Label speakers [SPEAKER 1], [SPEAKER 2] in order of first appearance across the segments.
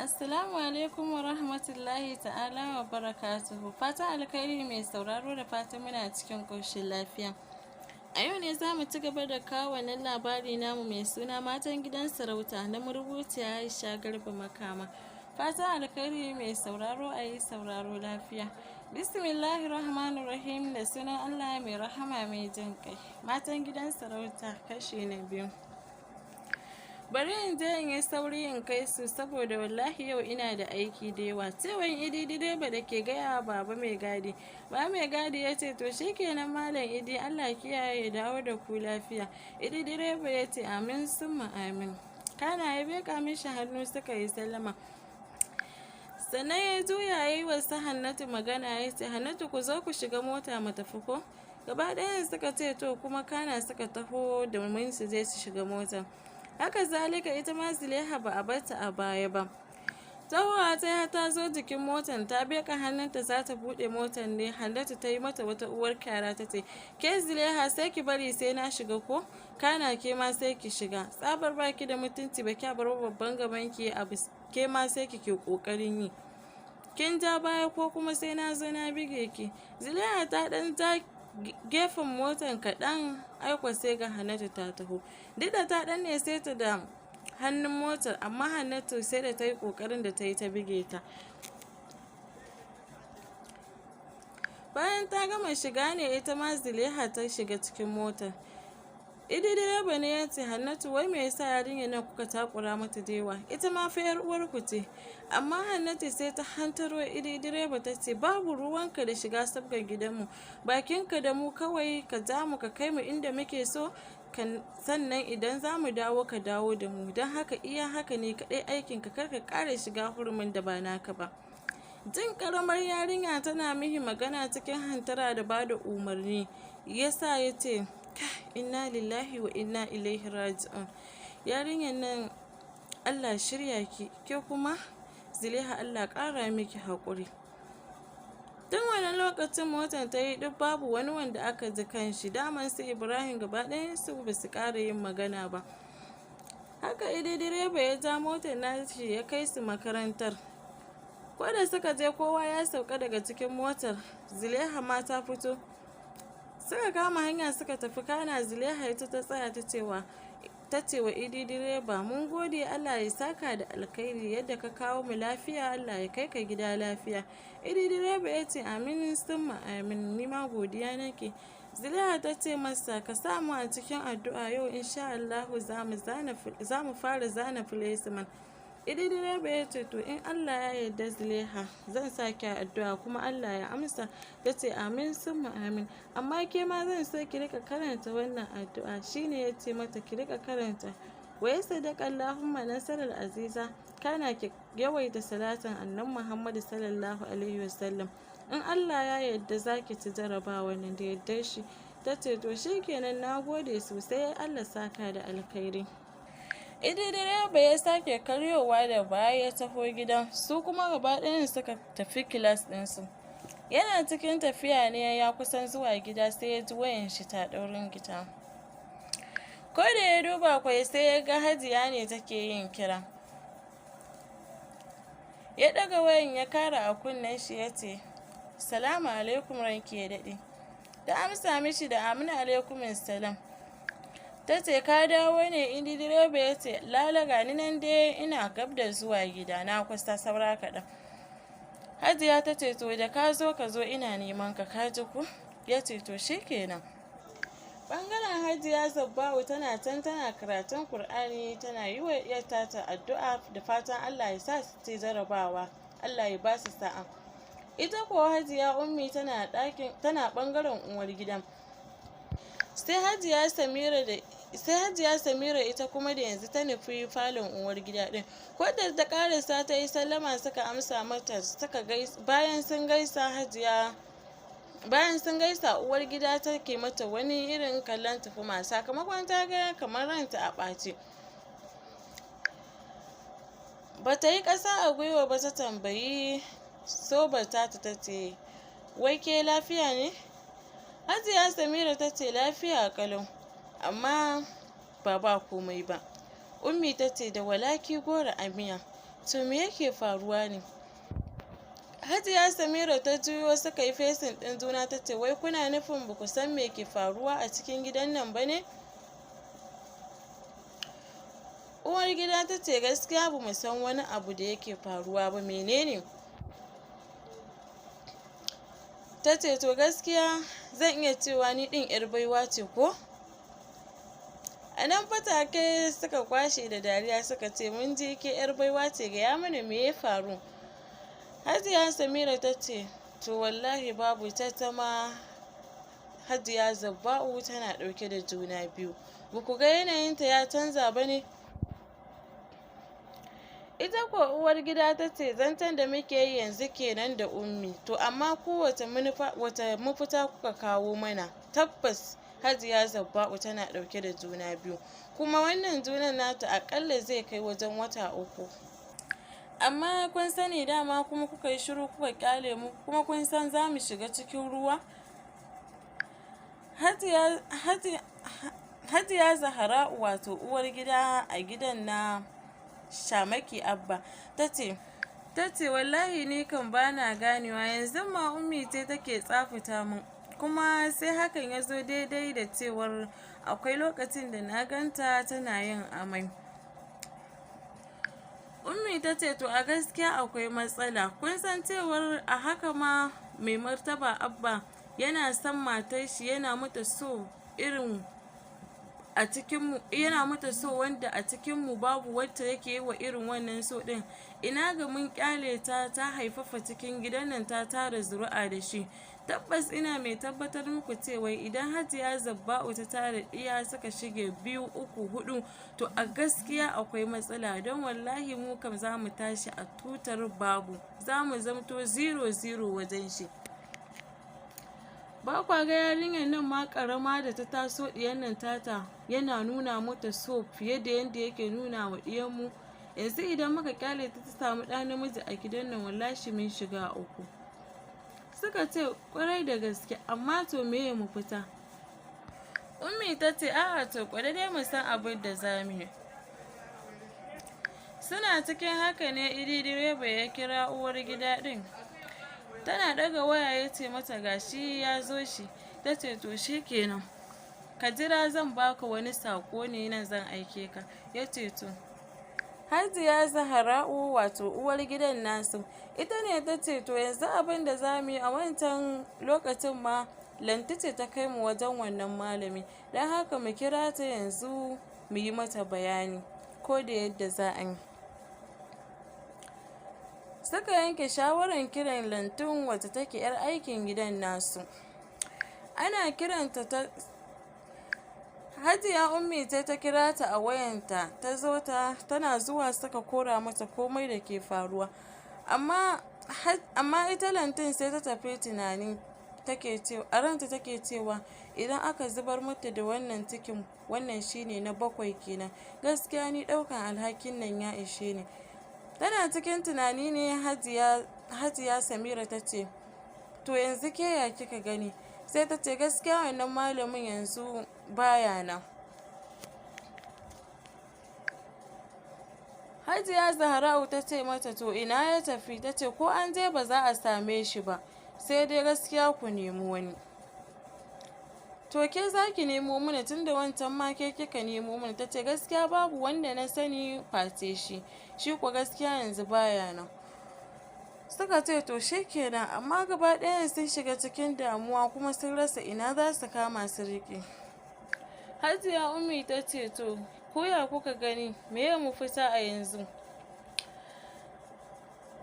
[SPEAKER 1] Assalamu alaikum wa rahmatullahi ta'ala wa barakatuhu. Fatan alkhairi mai sauraro da fatan muna cikin ƙoshin lafiya. A yau ne za mu ci gaba da kawo wannan labari namu mai suna matan gidan sarauta na marubuciya Aisha Garba Makama. Fatan alkhairi mai sauraro a yi sauraro lafiya. Bismillahirrahmanirrahim da sunan Allah mai rahama mai jin kai. Matan gidan sarauta kashi na biyu. Bari in je in yi sauri in kai su saboda wallahi yau ina da aiki da yawa. Cewan Idi direba da ke gaya wa baba mai gadi. Baba mai gadi ya ce to shikenan malam Idi, Allah kiyaye ya dawo da ku lafiya. Idi direba ya ce amin summa amin. Kana ya beka mishi hannu suka yi sallama. Sannan ya juya ya yi wa su Hannatu magana ya ce Hannatu ku zo ku shiga mota mu tafi ko? Gaba ɗayan suka ce to kuma kana suka taho domin su je su shiga mota. Haka zalika ita ma Zulaiha ba a barta a baya ba. Tahowa ta zo jikin motar ta beka hannunta za ta buɗe motar ne. Hannatu ta yi mata wata uwar kyara ta ce ke Zulaiha sai ki bari sai na shiga ko? Kana ke ma sai ki shiga. Tsabar baki da mutunci ba kya bar babban gaban ki abu ke ma sai ki ke kokarin yi. Kin ja baya ko kuma sai na zo na bige ki. Zulaiha ta dan ja gefen motar kaɗan aiko sai ga Hannatu ta taho. Duk da ta ɗan ne sai ta da hannun motar amma Hannatu sai da ta yi ƙoƙarin da ta yi ta bige ta. Bayan ta gama shiga ne ita ma Zulaiha ta shiga cikin motar. Idi direba ne ya ce Hannatu wai me yasa yarinyar nan kuka takura mata da yawa? Ita ma fa 'yar uwarku ce. Amma Hannatu sai ta hantaro Idi direba ta ce babu ruwanka da shiga sabgar gidanmu. Bakinka da mu kawai ka ja mu ka kai mu inda muke so. Sannan idan za mu dawo ka dawo da mu. Don haka iya haka ne kaɗai aikinka kar ka ƙara shiga hurumin da ba naka ba. Jin ƙaramar yarinya tana mihi magana cikin hantara da bada umarni yasa ya ce inna lillahi wa inna ilaihi raji'un. Yarinyar nan Allah shirya ki, ke kuma Zulaiha Allah ƙara miki haƙuri. Tun wani lokacin motar ta yi duk babu wani wanda aka ji kanshi. Daman su Ibrahim gaba ɗayan su ba su ƙara yin magana ba. Haka Idi direba ya ja motar nashi ya kai su makarantar. Ko da suka je kowa ya sauka daga cikin motar, Zulaiha ma ta fito. Suka kama hanya suka tafi kana Zulaiha ita ta tsaya ta ce wa Idi direba mun gode Allah ya saka da alkhairi yadda ka kawo mu lafiya Allah ya kai ka gida lafiya. Idi direba ya ce amin summa amin ni ma godiya nake. Zulaiha ta ce masa ka samu a cikin addu'a yau insha Allahu za mu fara zana filesiman. Idi direba ya ce to in Allah ya yarda Zulaiha zan saki addu'a kuma Allah ya amsa. Ta ce amin summa amin amma ke ma zan so ki rika karanta wannan addu'a. Shine ya ce mata ki rika karanta wa yasadaka Allahumma nasarar aziza kana ki yawaita salatin annabi Muhammad sallallahu alaihi wasallam. In Allah ya yarda zaki ci jarabawa nan da yardar shi. Ta ce to shikenan nagode sosai Allah saka da alkhairi. Idi direba ya sake karyowa da baya ya taho gidan su kuma gaba ɗayan suka tafi kilas ɗinsu. Yana cikin tafiya ne ya kusan zuwa gida sai ya ji wayan shi ta ɗaurin gida. Ko da ya duba kwai sai ya ga Hajiya ne take yin kira. Ya ɗaga wayan ya kara a kunnen shi ya ce salamu alaikum ranki ya daɗe. Da amsa mishi da amina alaikumin salam. Ta ce ka dawo ne? Idi direba ya ce lala gani nan dai ina gab da zuwa gida na kusa saura kaɗan. Hajiya ta ce to da ka zo ina neman ka ji ku? Ya ce to shikenan. Bangaren Hajiya Sabba'u tana can tana karatun Kur'ani tana yi wa iyarta ta addu'a da fatan Allah ya sa su ci jarabawa Allah ya ba su sa'a. Ita kuwa Hajiya Ummi tana bangaren uwar gidan. Sai Hajiya Samira ita kuma da yanzu ta nufi falon uwar gida din. Ko da ta karasa ta yi sallama suka amsa mata bayan sun gaisa uwar gida take mata wani irin kallon tufuma sakamakon ta ga kamar ranta a ɓace. Ba ta yi ƙasa a gwiwa ba ta tambayi sobar ta ce wai ke lafiya ne? Hajiya Samira ta ce lafiya kalau amma ba komai ba. Ummi ta ce da walaki goro a miya. to me yake faruwa ne? Hajiya Samira ta juyo suka yi fesin ɗin juna ta ce, wai kuna nufin ba ku san me ke faruwa a cikin gidan nan ba ne? Uwar gida ta ce, gaskiya ba mu san wani abu da yake faruwa ba, menene? Ta ce, to gaskiya zan iya cewa ni ɗin 'yar baiwa ce ko? A nan fatake suka kwashe da dariya suka ce, mun ji ke 'yar baiwa ce, gaya mana me ya faru? Hajiya Samira ta ce, to wallahi babu, ta ma Hajiya Zabba'u tana ɗauke da juna biyu. Ba ku ga yanayinta ya canza ba ne? Ita ko uwar gida ta ce, zancen da muke yi yanzu kenan da Ummi, to amma ku wata mafita kuka kawo mana? Tabbas Hajiya Zabba'u tana ɗauke da juna biyu, kuma wannan junan nata aƙalla zai kai wajen wata 3. Amma kun sani dama kuma kuka yi shiru kuka ƙyale mu, kuma kun san za mu shiga cikin ruwa? Hajiya Zahra'u wato uwar gida a gidan na Shamaki Abba ta ce wallahi ni kan bana ganewa, yanzu ma Ummi ce take tsafuta min, kuma sai hakan ya zo daidai da cewar akwai lokacin da na ganta tana yin amai. Ummi ta ce, to a gaskiya akwai matsala, kun san cewar a haka ma mai martaba Abba yana son matar shi, yana mata so irin a cikinmu, yana mata so wanda a cikinmu babu wacce yake yi wa irin wannan so ɗin. Ina ga mun ƙyale ta haifafa cikin gidan nan ta tara zuri'a da shi. Tabbas ina mai tabbatar muku cewa idan Hajiya Zabba'u ta tara ɗiya suka shige 2, 3, 4, to a gaskiya akwai matsala, don wallahi mu kam za mu tashi a tutar babu, za mu zamto 0-0 wajen shi. Ba kwa ga yarinyar nan ma ƙarama da ta taso ɗiyan nan tata yana nuna mata so fiye da yadda yake nuna wa ɗiyanmu? Yanzu idan muka ƙyale ta samu ɗa namiji a gidan nan wallahi mun shiga uku. Suka ce, ƙwarai da gaske, amma to meye mu fita? Ummi ta ce, a'a to ƙwada dai mu san abin da za mu yi. Suna cikin haka ne Idi direba ya kira uwar gida ɗin. Tana ɗaga waya ya ce mata gashi ya zo shi. Ta ce, to shi kenan, ka jira zan baka wani saƙo ne nan zan aike ka. Ya ce to. Hajiya Zahra'u wato uwar gidan nasu ita ne ta ce, to yanzu abin da za mu yi, a wancan lokacin ma Lanti ce ta kai mu wajen wannan malami, don haka mu kira ta yanzu mu yi mata bayani ko da yadda za a yi. Suka yanke shawarar kiran Lantun wacce take 'yar aikin gidan nasu. Ana kiranta ta Hajiya Ummi ce ta kira ta a wayanta, tana zuwa suka kora mata komai da ke faruwa. Amma ita Lantun sai ta tafi tunani, a ranta take cewa idan aka zubar mata da wannan cikin, wannan shine na 7 kenan. Gaskiya ni ɗaukan alhakin nan ya ishe ni. Tana cikin tunani ne Hajiya Samira ta ce, to yanzu ke ya kika gani? Sai ta ce, gaskiya wannan malamin yanzu baya nan. Hajiya Zahra'u ta ce mata, to ina ya tafi? Ta ce, ko an je ba za a same shi ba, sai dai gaskiya ku nemi wani. To ke za ki nemo mana tunda wancan ma ke kika nemo mana? Ta ce, gaskiya babu wanda na sani face shi kuwa gaskiya yanzu baya nan. Suka ce, to shi kenan, amma gaba ɗayan sun shiga cikin damuwa kuma sun rasa ina za su kama su riƙe. Hajiya Ummi ta ce, to koya kuka gani, meye mu fita a yanzu?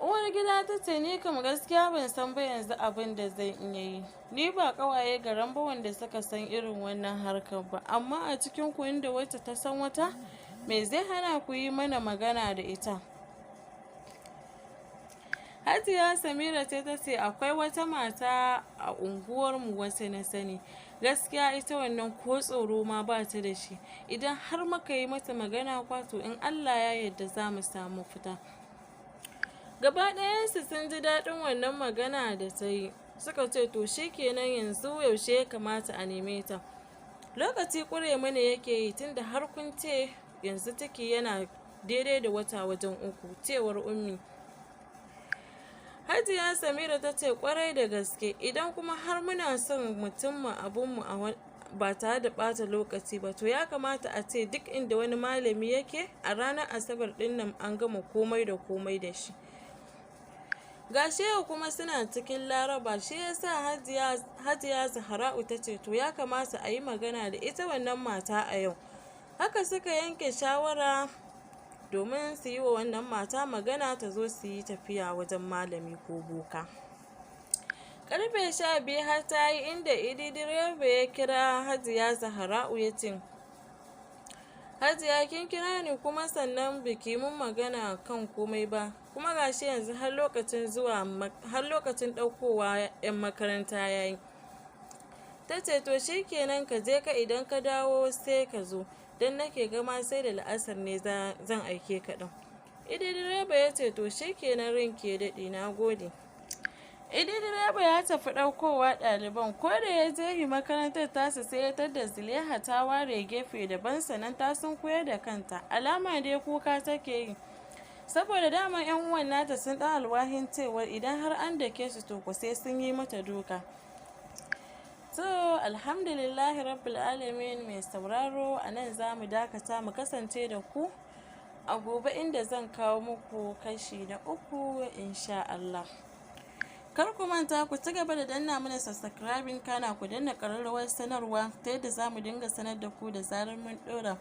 [SPEAKER 1] Uwar gida ta ce, ni kam gaskiya ban san ba yanzu abin da zan iya yi. Ni ba ƙawaye garan ba wanda suka san irin wannan harkar ba, amma a cikin ku inda wacce ta san wata, me zai hana ku yi mana magana da ita? Hajiya Samira ce ta ce, akwai wata mata a unguwarmu wacce na sani. Gaskiya ita wannan ko tsoro ma ba ta da shi. Idan har muka yi mata magana kwato in Allah ya yarda za mu samu fita. Gaba ɗayansu sun ji daɗin wannan magana da ta yi. Suka ce, to shi kenan, yanzu yaushe ya kamata a neme ta? Lokaci ƙure mana yake yi, tunda har kun ce yanzu ciki yana daidai da wata wajen 3, cewar Ummi. Hajiya Samira ta ce kwarai da gaske, idan kuma har muna son mu cimma abunmu ba tare da ɓata lokaci ba, to ya kamata a ce duk inda wani malami yake a ranar Asabar ɗin nan an gama komai da komai da shi. Gashi yau kuma suna cikin Laraba, shi yasa Hajiya Zahra'u ta ce to ya kamata a yi magana da ita wannan mata a yau. Haka suka yanke shawara domin su yi wa wannan mata magana ta zo su yi tafiya wajen malami ko boka. Karfe 12 har ta yi inda Idi direba ya kira Hajiya Zahra'u ya ce, Hajiya kin kira ni kuma sannan biki mun magana kan komai ba, kuma gashi yanzu har lokacin ɗaukowa 'yan makaranta ya yi. Ta ce to shikenan ka je ka, idan ka dawo sai ka zo, don nake gama sai da la'asar ne zan aike ka ɗin. Idi direba ya ce to shikenan ranki ya daɗe, na gode. Idi direba ya tafi ɗaukowa ɗaliban, ko da ya je makarantar tasa sai ya tadda Zulaiha ta ware gefe daban, sannan ta sunkuyar da kanta, alama dai kuka take yi. Saboda daman 'yan uwan nata sun ɗan alwahin cewa idan har an dake su to sai sun yi mata duka. To alhamdulillahi rabbil alamin mai sauraro, a nan za mu dakata, mu kasance da ku a gobe inda zan kawo muku kashi na 3 insha Allah. Kar ku manta ku ci gaba da danna mana subscribing, kana ku danna ƙararrawar sanarwa ta yadda za mu dinga sanar da ku da zarar mun ɗora.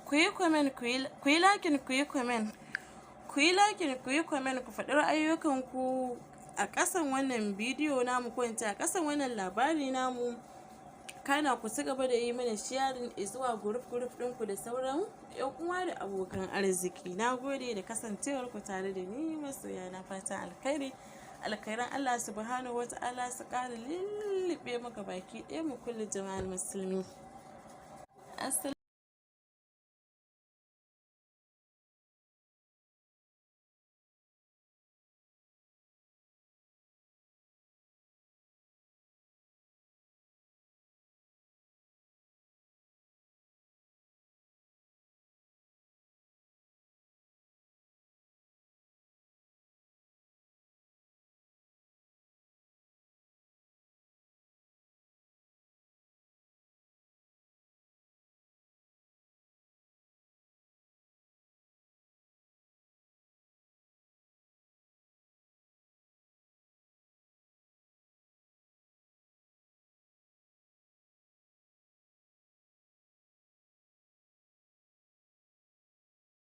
[SPEAKER 1] Ku yi comment, ku yi liking, ku yi comment, ku faɗi ra'ayoyinku a ƙasan wannan bidiyo namu, ko a ƙasan wannan labari namu. Kana ku ci gaba da yi mana sharing zuwa group ɗinku da sauran 'yan uwa da abokan arziki. Na gode da kasancewarku tare da ni, masoya na fatan alkhairan Allah subhanahu wata'ala su ƙara lullube maka baki ɗaya mu kulli jama'al musulmi.